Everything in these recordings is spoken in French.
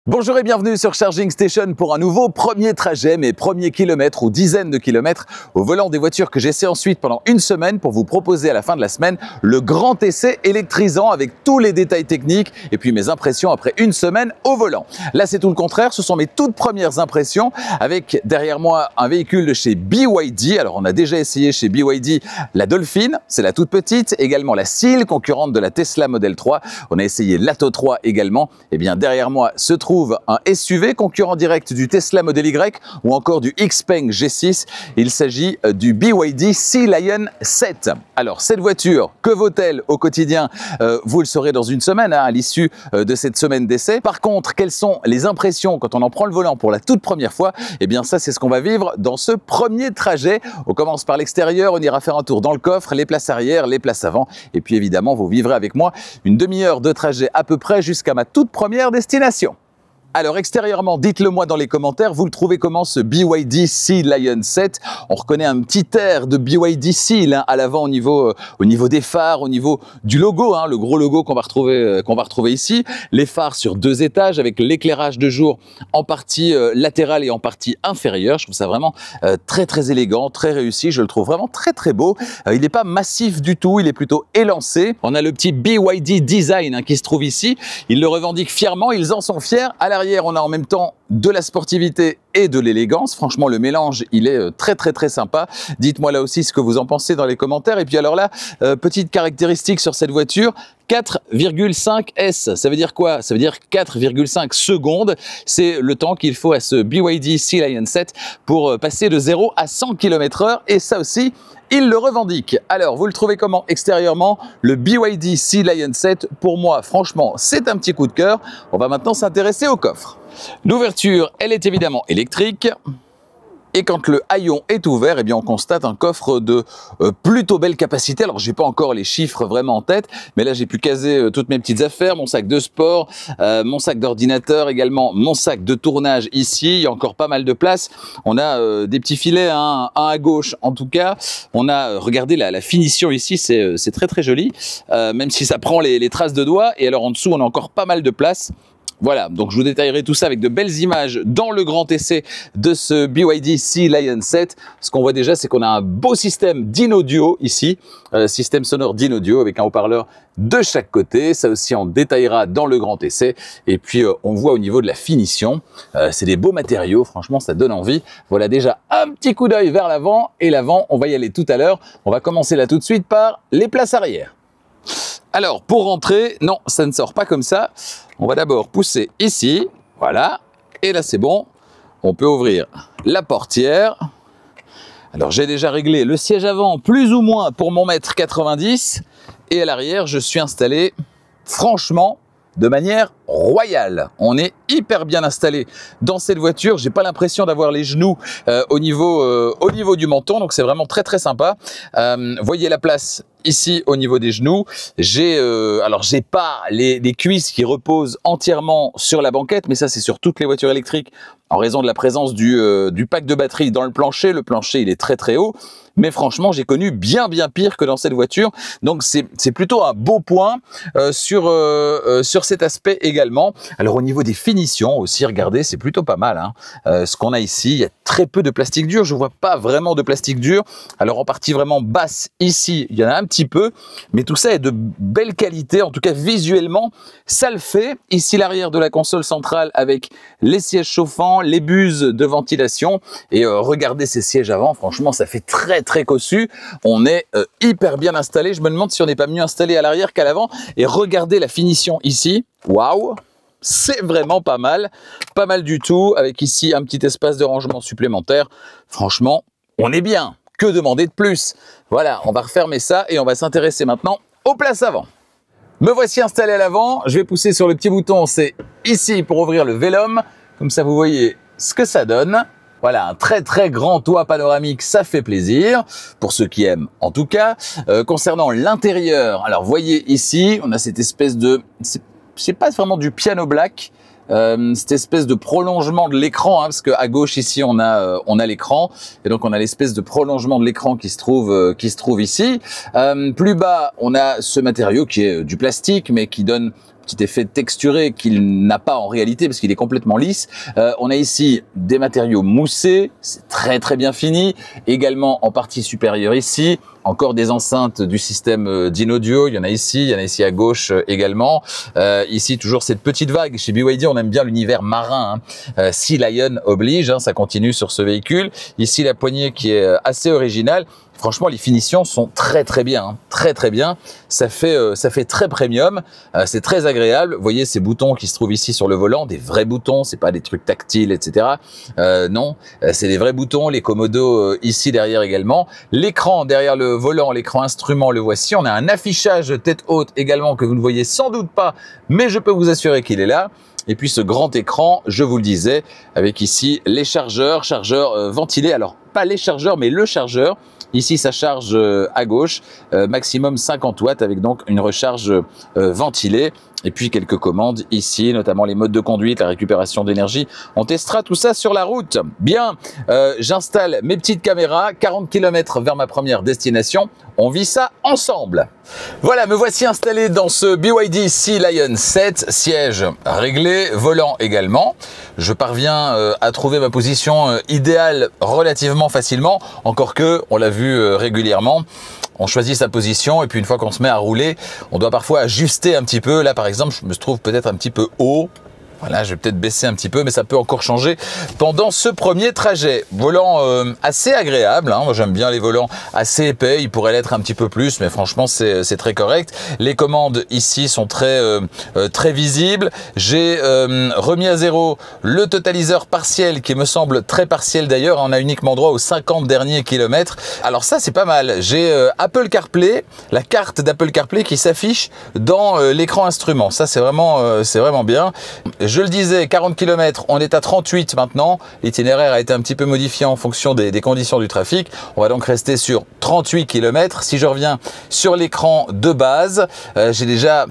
Bonjour et bienvenue sur Charging Station pour un nouveau premier trajet, mes premiers kilomètres ou dizaines de kilomètres au volant des voitures que j'essaie ensuite pendant une semaine pour vous proposer à la fin de la semaine le grand essai électrisant avec tous les détails techniques et puis mes impressions après une semaine au volant. Là c'est tout le contraire, ce sont mes toutes premières impressions avec derrière moi un véhicule de chez BYD. Alors on a déjà essayé chez BYD la Dolphin, c'est la toute petite, également la Seal, concurrente de la Tesla Model 3. On a essayé l'Atto 3 également. Et bien derrière moi se trouve un SUV concurrent direct du Tesla Model Y ou encore du XPeng G6. Il s'agit du BYD Sea Lion 7. Alors cette voiture, que vaut-elle au quotidien? Vous le saurez dans une semaine à l'issue de cette semaine d'essai. Par contre, quelles sont les impressions quand on en prend le volant pour la toute première fois? Eh bien ça c'est ce qu'on va vivre dans ce premier trajet. On commence par l'extérieur, on ira faire un tour dans le coffre, les places arrière, les places avant et puis évidemment vous vivrez avec moi une demi-heure de trajet à peu près jusqu'à ma toute première destination. Alors extérieurement, dites-le moi dans les commentaires, vous le trouvez comment ce BYD Sea Lion 7? On reconnaît un petit air de BYD Seal à l'avant au niveau des phares, au niveau du logo, le gros logo qu'on va retrouver ici. Les phares sur deux étages avec l'éclairage de jour en partie latérale et en partie inférieure. Je trouve ça vraiment très très élégant, très réussi. Je le trouve vraiment très très beau. Il n'est pas massif du tout, il est plutôt élancé. On a le petit BYD Design qui se trouve ici. Ils le revendiquent fièrement, ils en sont fiers. À l'arrière, on a en même temps de la sportivité et de l'élégance. Franchement, le mélange, il est très très très sympa. Dites-moi là aussi ce que vous en pensez dans les commentaires. Et puis alors là, petite caractéristique sur cette voiture, 4,5 S. Ça veut dire quoi? Ça veut dire 4,5 secondes. C'est le temps qu'il faut à ce BYD Sea Lion 7 pour passer de 0 à 100 km/h. Et ça aussi, il le revendique. Alors, vous le trouvez comment extérieurement? Le BYD Sea Lion 7, pour moi, franchement, c'est un petit coup de cœur. On va maintenant s'intéresser au coffre. L'ouverture, elle est évidemment électrique. Et quand le haillon est ouvert, eh bien on constate un coffre de plutôt belle capacité. Alors j'ai pas encore les chiffres vraiment en tête, mais là j'ai pu caser toutes mes petites affaires, mon sac de sport, mon sac d'ordinateur, également mon sac de tournage ici. Il y a encore pas mal de place. On a des petits filets, un à gauche en tout cas. On a, regardez la finition ici, c'est très très joli, même si ça prend les traces de doigts. Et alors en dessous on a encore pas mal de place. Voilà, donc je vous détaillerai tout ça avec de belles images dans le grand essai de ce BYD Sea Lion 7. Ce qu'on voit déjà, c'est qu'on a un beau système d'in-audio ici, système sonore d'in-audio avec un haut-parleur de chaque côté. Ça aussi, on détaillera dans le grand essai. Et puis, on voit au niveau de la finition, c'est des beaux matériaux. Franchement, ça donne envie. Voilà déjà un petit coup d'œil vers l'avant. Et l'avant, on va y aller tout à l'heure. On va commencer là tout de suite par les places arrière. Alors, pour rentrer, non, ça ne sort pas comme ça. On va d'abord pousser ici, voilà, et là c'est bon. On peut ouvrir la portière. Alors, j'ai déjà réglé le siège avant plus ou moins pour mon 1,90 m. Et à l'arrière, je suis installé, franchement, de manière royale. On est hyper bien installé dans cette voiture. J'ai pas l'impression d'avoir les genoux au niveau du menton, donc c'est vraiment très très sympa. Voyez la place ici au niveau des genoux. Alors j'ai pas les cuisses qui reposent entièrement sur la banquette, mais ça c'est sur toutes les voitures électriques en raison de la présence du pack de batterie dans le plancher. Le plancher il est très très haut. Mais franchement, j'ai connu bien pire que dans cette voiture. Donc, c'est plutôt un beau point sur cet aspect également. Alors, au niveau des finitions aussi, regardez, c'est plutôt pas mal. Ce qu'on a ici, il y a très peu de plastique dur. Je vois pas vraiment de plastique dur. Alors, en partie vraiment basse, ici, il y en a un petit peu. Mais tout ça est de belle qualité. En tout cas, visuellement, ça le fait. Ici, l'arrière de la console centrale avec les sièges chauffants, les buses de ventilation. Et regardez ces sièges avant. Franchement, ça fait très cossu. On est hyper bien installé. Je me demande si on n'est pas mieux installé à l'arrière qu'à l'avant. Et regardez la finition ici. Waouh! C'est vraiment pas mal du tout. Avec ici un petit espace de rangement supplémentaire. Franchement, on est bien. Que demander de plus? Voilà, on va refermer ça et on va s'intéresser maintenant aux places avant. Me voici installé à l'avant. Je vais pousser sur le petit bouton. C'est ici pour ouvrir le Vélum. Comme ça, vous voyez ce que ça donne. Voilà, un très grand toit panoramique, ça fait plaisir, pour ceux qui aiment en tout cas. Concernant l'intérieur, alors voyez ici, on a cette espèce de... C'est pas vraiment du piano black, cette espèce de prolongement de l'écran, parce qu'à gauche ici on a l'écran, et donc on a l'espèce de prolongement de l'écran qui se trouve ici. Plus bas, on a ce matériau qui est du plastique, mais qui donne petit effet texturé qu'il n'a pas en réalité parce qu'il est complètement lisse. On a ici des matériaux moussés, c'est très très bien fini. Également en partie supérieure ici, encore des enceintes du système Dynaudio, il y en a ici à gauche également. Ici toujours cette petite vague. Chez BYD, on aime bien l'univers marin. Hein. Sea Lion oblige, hein, ça continue sur ce véhicule. Ici la poignée qui est assez originale. Franchement, les finitions sont très très bien, hein, très très bien. Ça fait très premium, c'est très agréable. Vous voyez ces boutons qui se trouvent ici sur le volant, des vrais boutons, c'est pas des trucs tactiles, etc. Non, c'est des vrais boutons. Les commodos ici derrière également. L'écran derrière le volant, l'écran instrument, le voici. On a un affichage tête haute également que vous ne voyez sans doute pas, mais je peux vous assurer qu'il est là. Et puis ce grand écran, je vous le disais, avec ici les chargeurs ventilés. Alors pas les chargeurs, mais le chargeur. Ici, ça charge à gauche, maximum 50 watts avec donc une recharge ventilée. Et puis quelques commandes ici, notamment les modes de conduite, la récupération d'énergie. On testera tout ça sur la route. Bien, j'installe mes petites caméras, 40 km vers ma première destination. On vit ça ensemble. Voilà, me voici installé dans ce BYD Sea Lion 7, siège réglé, volant également. Je parviens à trouver ma position idéale relativement facilement, encore que, on l'a vu régulièrement, on choisit sa position et puis une fois qu'on se met à rouler, on doit parfois ajuster un petit peu. Là, par exemple, je me trouve peut-être un petit peu haut. Voilà, je vais peut-être baisser un petit peu, mais ça peut encore changer pendant ce premier trajet. Volant assez agréable, hein. Moi j'aime bien les volants assez épais, il pourrait l'être un petit peu plus, mais franchement c'est très correct. Les commandes ici sont très visibles. J'ai remis à zéro le totaliseur partiel qui me semble très partiel d'ailleurs. On a uniquement droit aux 50 derniers kilomètres. Alors ça c'est pas mal. J'ai Apple CarPlay, la carte d'Apple CarPlay qui s'affiche dans l'écran instrument. Ça c'est vraiment bien. Je le disais, 40 km, on est à 38 maintenant. L'itinéraire a été un petit peu modifié en fonction des conditions du trafic. On va donc rester sur 38 km. Si je reviens sur l'écran de base, j'ai déjà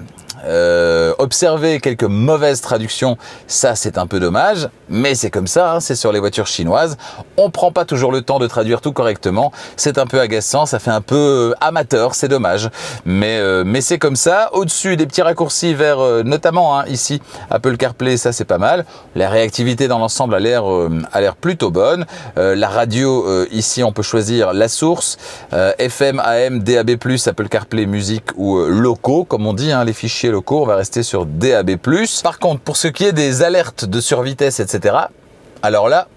observé quelques mauvaises traductions. Ça, c'est un peu dommage, mais c'est comme ça, hein, c'est sur les voitures chinoises. On prend pas toujours le temps de traduire tout correctement. C'est un peu agaçant, ça fait un peu amateur, c'est dommage. Mais c'est comme ça. Au-dessus, des petits raccourcis vers, notamment hein, ici, Apple CarPlay, ça c'est pas mal. La réactivité dans l'ensemble a l'air plutôt bonne. La radio, ici, on peut choisir la source. FM, AM, DAB+, Apple CarPlay, musique ou locaux, comme on dit, hein, les fichiers locaux, on va rester sur DAB+. Par contre, pour ce qui est des alertes de survitesse, etc., alors là,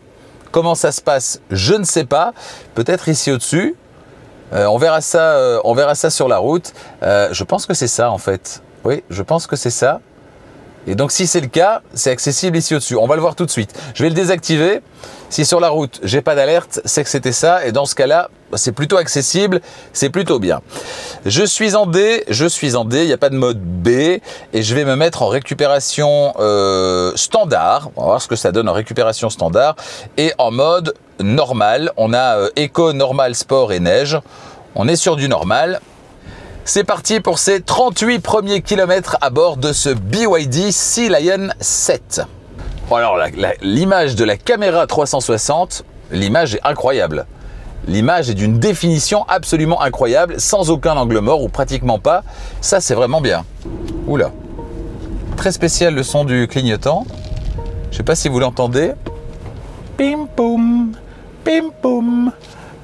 comment ça se passe, je ne sais pas. Peut-être ici au-dessus. On verra ça sur la route. Je pense que c'est ça, en fait. Oui, je pense que c'est ça. Et donc, si c'est le cas, c'est accessible ici au-dessus. On va le voir tout de suite. Je vais le désactiver. Si sur la route, j'ai pas d'alerte, c'est que c'était ça. Et dans ce cas-là, c'est plutôt accessible, c'est plutôt bien. Je suis en D, il n'y a pas de mode B. Et je vais me mettre en récupération standard. On va voir ce que ça donne en récupération standard. Et en mode normal, on a Eco, Normal, Sport et Neige. On est sur du normal. C'est parti pour ces 38 premiers kilomètres à bord de ce BYD Sea Lion 7. Bon alors l'image de la caméra 360, l'image est incroyable. L'image est d'une définition absolument incroyable, sans aucun angle mort ou pratiquement pas. Ça c'est vraiment bien. Oula. Très spécial le son du clignotant. Je sais pas si vous l'entendez. Pim poum, pim poum,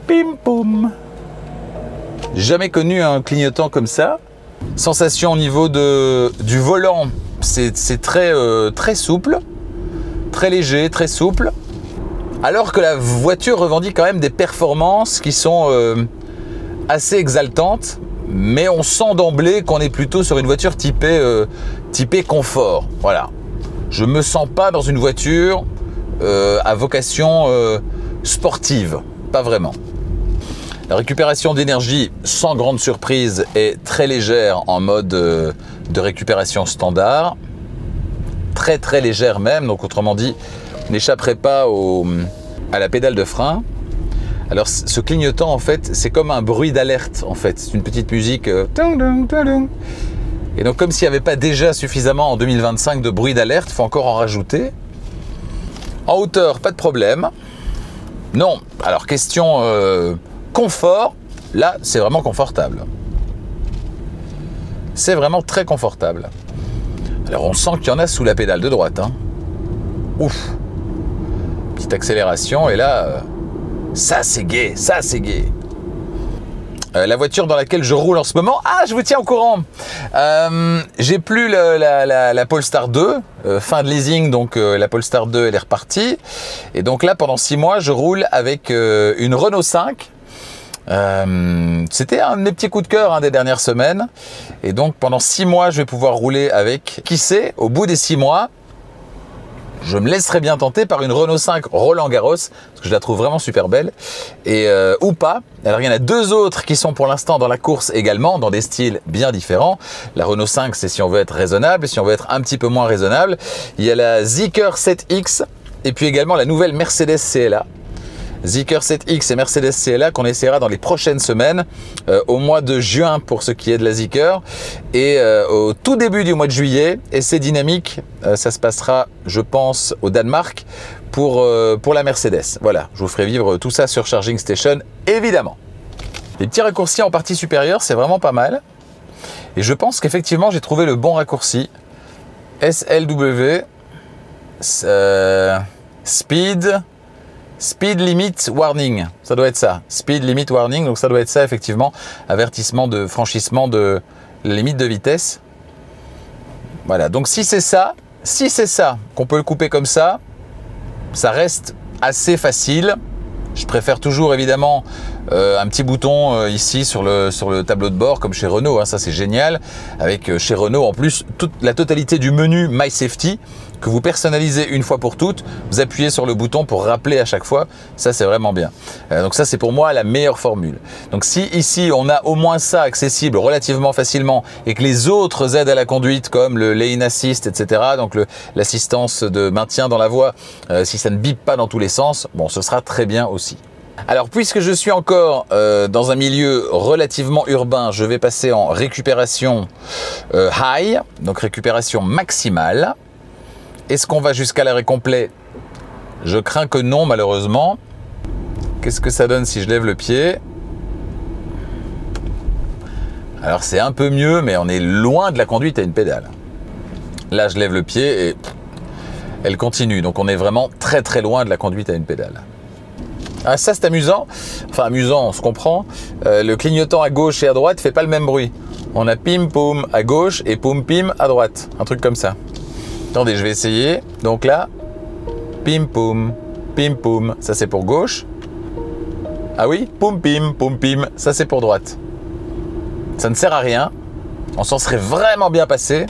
pim poum. Jamais connu un clignotant comme ça. Sensation au niveau du volant, c'est très souple, très léger, très souple. Alors que la voiture revendique quand même des performances qui sont assez exaltantes, mais on sent d'emblée qu'on est plutôt sur une voiture typée confort. Voilà. Je me sens pas dans une voiture à vocation sportive, pas vraiment. La récupération d'énergie, sans grande surprise, est très légère en mode de récupération standard. Très très légère même, donc autrement dit, n'échapperait pas à la pédale de frein. Alors ce clignotant en fait, c'est comme un bruit d'alerte en fait. C'est une petite musique. Et donc comme s'il n'y avait pas déjà suffisamment en 2025 de bruit d'alerte, il faut encore en rajouter. En hauteur, pas de problème. Non, alors question... confort, là c'est vraiment confortable. C'est vraiment très confortable. Alors on sent qu'il y en a sous la pédale de droite. Hein. Ouf. Petite accélération et là, ça c'est gai, ça c'est gai. La voiture dans laquelle je roule en ce moment, ah, je vous tiens au courant. J'ai plus la Polestar 2, fin de leasing, donc la Polestar 2 elle est repartie. Et donc là, pendant 6 mois, je roule avec une Renault 5. C'était un de mes petits coups de cœur des dernières semaines. Et donc pendant 6 mois, je vais pouvoir rouler avec, qui sait, au bout des 6 mois, je me laisserai bien tenter par une Renault 5 Roland Garros, parce que je la trouve vraiment super belle, et ou pas. Alors il y en a 2 autres qui sont pour l'instant dans la course également, dans des styles bien différents. La Renault 5, c'est si on veut être raisonnable, si on veut être un petit peu moins raisonnable. Il y a la Zeekr 7X, et puis également la nouvelle Mercedes CLA. Zeekr 7X et Mercedes CLA qu'on essaiera dans les prochaines semaines, au mois de juin pour ce qui est de la Zeekr, et au tout début du mois de juillet, essai dynamique, ça se passera je pense au Danemark pour la Mercedes. Voilà, je vous ferai vivre tout ça sur Charging Station évidemment. Les petits raccourcis en partie supérieure, c'est vraiment pas mal, et je pense qu'effectivement j'ai trouvé le bon raccourci. SLW Speed Limit Warning, ça doit être ça. Speed Limit Warning, donc ça doit être ça effectivement. Avertissement de franchissement de la limite de vitesse. Voilà, donc si c'est ça, qu'on peut le couper comme ça reste assez facile. Je préfère toujours évidemment un petit bouton ici sur le tableau de bord comme chez Renault, hein, ça c'est génial. Avec chez Renault en plus toute la totalité du menu My Safety que vous personnalisez une fois pour toutes, vous appuyez sur le bouton pour rappeler à chaque fois, ça c'est vraiment bien. Donc ça c'est pour moi la meilleure formule. Donc si ici on a au moins ça accessible relativement facilement et que les autres aides à la conduite comme le Lane Assist, etc., donc l'assistance de maintien dans la voie, si ça ne bip pas dans tous les sens, bon ce sera très bien aussi. Alors puisque je suis encore dans un milieu relativement urbain, je vais passer en récupération high, donc récupération maximale. Est-ce qu'on va jusqu'à l'arrêt complet? Je crains que non malheureusement. Qu'est-ce que ça donne si je lève le pied? Alors c'est un peu mieux mais on est loin de la conduite à une pédale. Là je lève le pied et elle continue, donc on est vraiment très très loin de la conduite à une pédale. Ah ça c'est amusant, enfin amusant on se comprend, le clignotant à gauche et à droite fait pas le même bruit. On a pim poum à gauche et poum pim à droite, un truc comme ça. Attendez, je vais essayer, donc là, pim poum, ça c'est pour gauche. Ah oui, poum pim, ça c'est pour droite. Ça ne sert à rien, on s'en serait vraiment bien passé,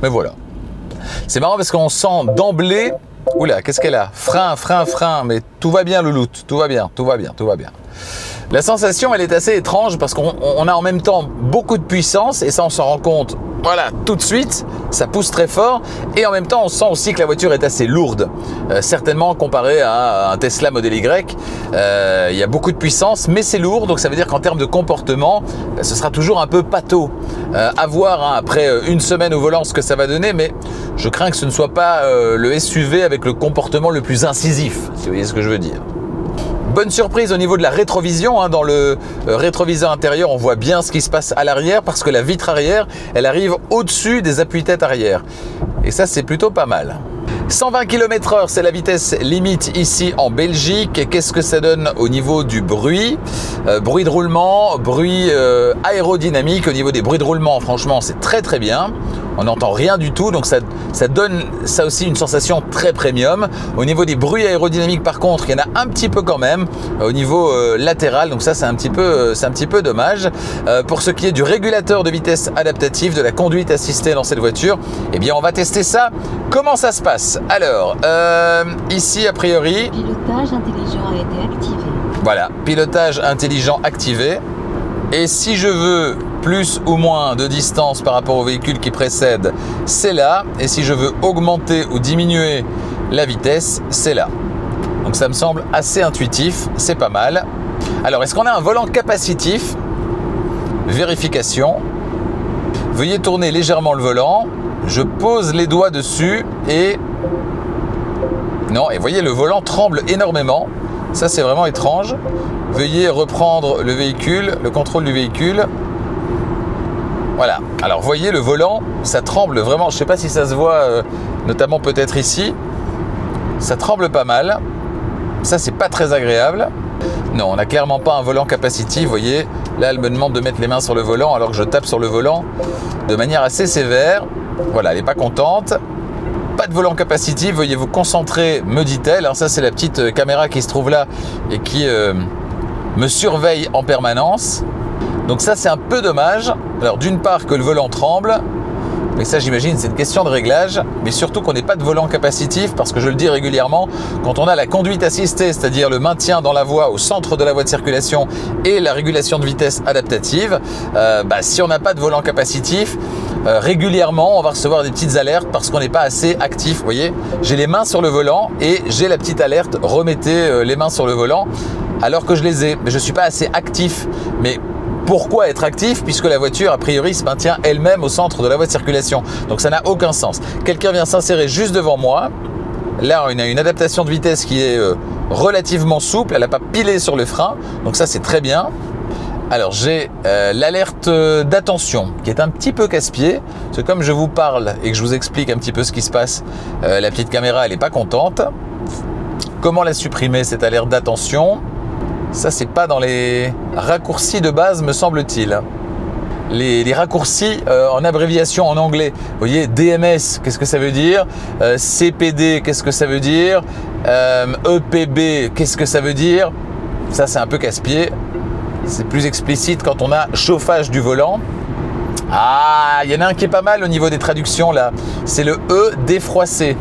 mais voilà. C'est marrant parce qu'on sent d'emblée, oula, qu'est-ce qu'elle a? Frein, mais tout va bien louloute, tout va bien. La sensation, elle est assez étrange parce qu'on a en même temps beaucoup de puissance et ça on s'en rend compte, voilà, tout de suite, ça pousse très fort et en même temps on sent aussi que la voiture est assez lourde, certainement comparé à un Tesla Model Y, il y a beaucoup de puissance mais c'est lourd, donc ça veut dire qu'en termes de comportement, ce sera toujours un peu pâteau. À voir après une semaine au volant ce que ça va donner, mais je crains que ce ne soit pas le SUV avec le comportement le plus incisif, si vous voyez ce que je veux dire. Bonne surprise au niveau de la rétrovision, hein, dans le rétroviseur intérieur on voit bien ce qui se passe à l'arrière parce que la vitre arrière elle arrive au-dessus des appuis-têtes arrière et ça c'est plutôt pas mal. 120 km/h c'est la vitesse limite ici en Belgique. Et qu'est-ce que ça donne au niveau du bruit? Bruit de roulement, bruit aérodynamique. Au niveau des bruits de roulement franchement c'est très très bien, on n'entend rien du tout, donc ça donne ça aussi une sensation très premium. Au niveau des bruits aérodynamiques par contre il y en a un petit peu quand même au niveau latéral, donc ça c'est un petit peu dommage. Pour ce qui est du régulateur de vitesse adaptatif, de la conduite assistée dans cette voiture, eh bien on va tester ça. Comment ça se passe? Alors, ici a priori... Pilotage intelligent a été activé. Voilà, pilotage intelligent activé. Et si je veux plus ou moins de distance par rapport au véhicule qui précède, c'est là. Et si je veux augmenter ou diminuer la vitesse, c'est là. Donc ça me semble assez intuitif, c'est pas mal. Alors, est-ce qu'on a un volant capacitif? Vérification. Veuillez tourner légèrement le volant. Je pose les doigts dessus et... Non, et voyez, le volant tremble énormément. Ça, c'est vraiment étrange. Veuillez reprendre le véhicule, le contrôle du véhicule. Voilà, alors vous voyez le volant, ça tremble vraiment, je ne sais pas si ça se voit, notamment peut-être ici, ça tremble pas mal, ça c'est pas très agréable. Non, on n'a clairement pas un volant capacitif, vous voyez, là elle me demande de mettre les mains sur le volant alors que je tape sur le volant de manière assez sévère. Voilà, elle n'est pas contente. Pas de volant capacitif, veuillez vous concentrer, me dit-elle. Alors ça c'est la petite caméra qui se trouve là et qui me surveille en permanence. Donc ça c'est un peu dommage. Alors d'une part que le volant tremble, mais ça j'imagine c'est une question de réglage, mais surtout qu'on n'ait pas de volant capacitif parce que je le dis régulièrement, quand on a la conduite assistée, c'est-à-dire le maintien dans la voie au centre de la voie de circulation et la régulation de vitesse adaptative, si on n'a pas de volant capacitif, régulièrement on va recevoir des petites alertes parce qu'on n'est pas assez actif. Vous voyez, j'ai les mains sur le volant et j'ai la petite alerte, remettez les mains sur le volant alors que je les ai, mais je ne suis pas assez actif. Mais pourquoi être actif puisque la voiture a priori se maintient elle-même au centre de la voie de circulation, donc ça n'a aucun sens. Quelqu'un vient s'insérer juste devant moi, là on a une adaptation de vitesse qui est relativement souple, elle n'a pas pilé sur le frein, donc ça c'est très bien. Alors j'ai l'alerte d'attention qui est un petit peu casse-pied, parce que comme je vous parle et que je vous explique un petit peu ce qui se passe, la petite caméra elle n'est pas contente. Comment la supprimer cette alerte d'attention? Ça, c'est pas dans les raccourcis de base, me semble-t-il. Les raccourcis en abréviation en anglais. Vous voyez, DMS, qu'est-ce que ça veut dire? CPD, qu'est-ce que ça veut dire? EPB, qu'est-ce que ça veut dire? Ça, c'est un peu casse-pied. C'est plus explicite quand on a chauffage du volant. Ah, il y en a un qui est pas mal au niveau des traductions, là. C'est le E défroissé.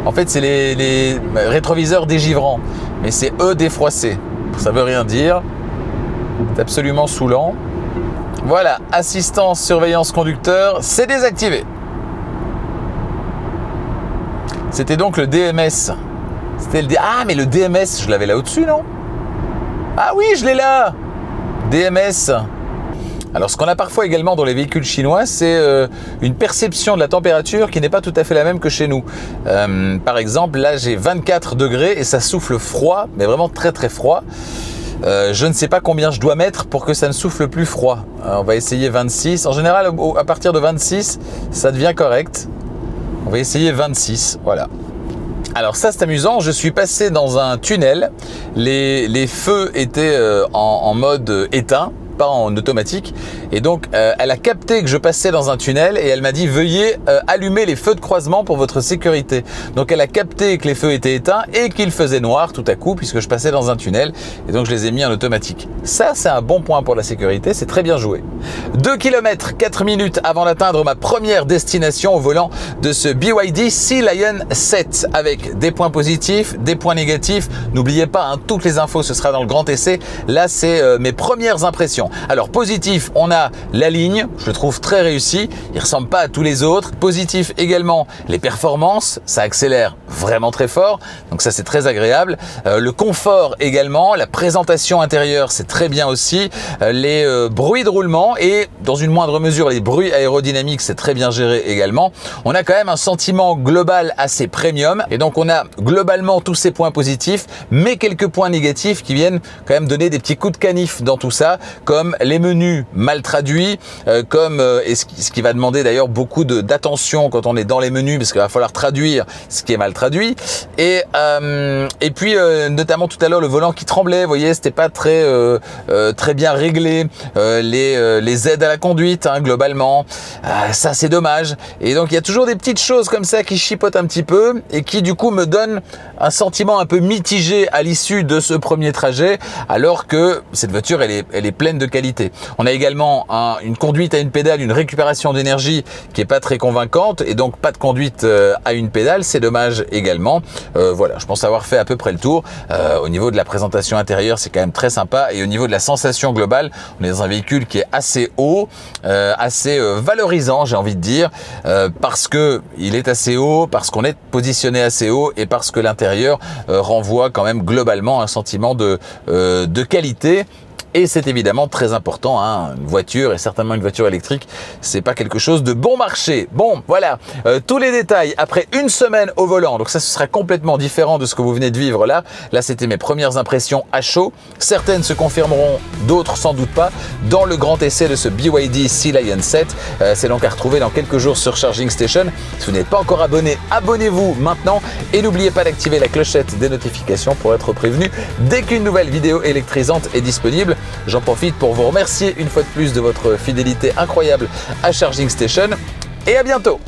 En fait, c'est les rétroviseurs dégivrants. Mais c'est E défroissé. Ça veut rien dire. C'est absolument saoulant. Voilà, assistance, surveillance conducteur, c'est désactivé. C'était donc le DMS. C'était le Ah, mais le DMS, je l'avais là au-dessus, non? Ah oui, je l'ai là. DMS. Alors, ce qu'on a parfois également dans les véhicules chinois, c'est une perception de la température qui n'est pas tout à fait la même que chez nous. Par exemple, là, j'ai 24 degrés et ça souffle froid, mais vraiment très très froid. Je ne sais pas combien je dois mettre pour que ça ne souffle plus froid. On va essayer 26. En général, à partir de 26, ça devient correct. On va essayer 26, voilà. Alors ça, c'est amusant, je suis passé dans un tunnel. Les feux étaient en mode éteint, pas en automatique, et donc elle a capté que je passais dans un tunnel et elle m'a dit veuillez allumer les feux de croisement pour votre sécurité. Donc elle a capté que les feux étaient éteints et qu'il faisait noir tout à coup puisque je passais dans un tunnel, et donc je les ai mis en automatique. Ça, c'est un bon point pour la sécurité, c'est très bien joué. 2 km 4 minutes avant d'atteindre ma première destination au volant de ce BYD Sea Lion 7 avec des points positifs, des points négatifs. N'oubliez pas, hein, toutes les infos ce sera dans le grand essai. Là, c'est mes premières impressions. Alors positif, on a la ligne, je le trouve très réussi, il ressemble pas à tous les autres. Positif également, les performances, ça accélère vraiment très fort, donc ça c'est très agréable. Le confort également, la présentation intérieure c'est très bien aussi, les bruits de roulement et dans une moindre mesure les bruits aérodynamiques c'est très bien géré également. On a quand même un sentiment global assez premium et donc on a globalement tous ces points positifs mais quelques points négatifs qui viennent quand même donner des petits coups de canif dans tout ça, comme les menus mal traduits, et ce qui va demander d'ailleurs beaucoup d'attention quand on est dans les menus parce qu'il va falloir traduire ce qui est mal traduit, et puis notamment tout à l'heure le volant qui tremblait, vous voyez, c'était pas très bien réglé, les aides à la conduite, hein, globalement, ça c'est dommage, et donc il y a toujours des petites choses comme ça qui chipotent un petit peu et qui du coup me donnent un sentiment un peu mitigé à l'issue de ce premier trajet, alors que cette voiture elle est pleine de qualité. On a également une conduite à une pédale, une récupération d'énergie qui est pas très convaincante et donc pas de conduite à une pédale, c'est dommage également. Voilà, je pense avoir fait à peu près le tour. Au niveau de la présentation intérieure, c'est quand même très sympa, et au niveau de la sensation globale, on est dans un véhicule qui est assez haut, assez valorisant, j'ai envie de dire, parce que il est assez haut, parce qu'on est positionné assez haut et parce que l'intérieur renvoie quand même globalement un sentiment de qualité Et c'est évidemment très important, hein, une voiture, et certainement une voiture électrique, c'est pas quelque chose de bon marché. Bon, voilà, tous les détails après une semaine au volant. Donc ça, ce sera complètement différent de ce que vous venez de vivre là. Là, c'était mes premières impressions à chaud. Certaines se confirmeront, d'autres sans doute pas, dans le grand essai de ce BYD Sea Lion 7. C'est donc à retrouver dans quelques jours sur Charging Station. Si vous n'êtes pas encore abonné, abonnez-vous maintenant. Et n'oubliez pas d'activer la clochette des notifications pour être prévenu dès qu'une nouvelle vidéo électrisante est disponible. J'en profite pour vous remercier une fois de plus de votre fidélité incroyable à Charging Station et à bientôt.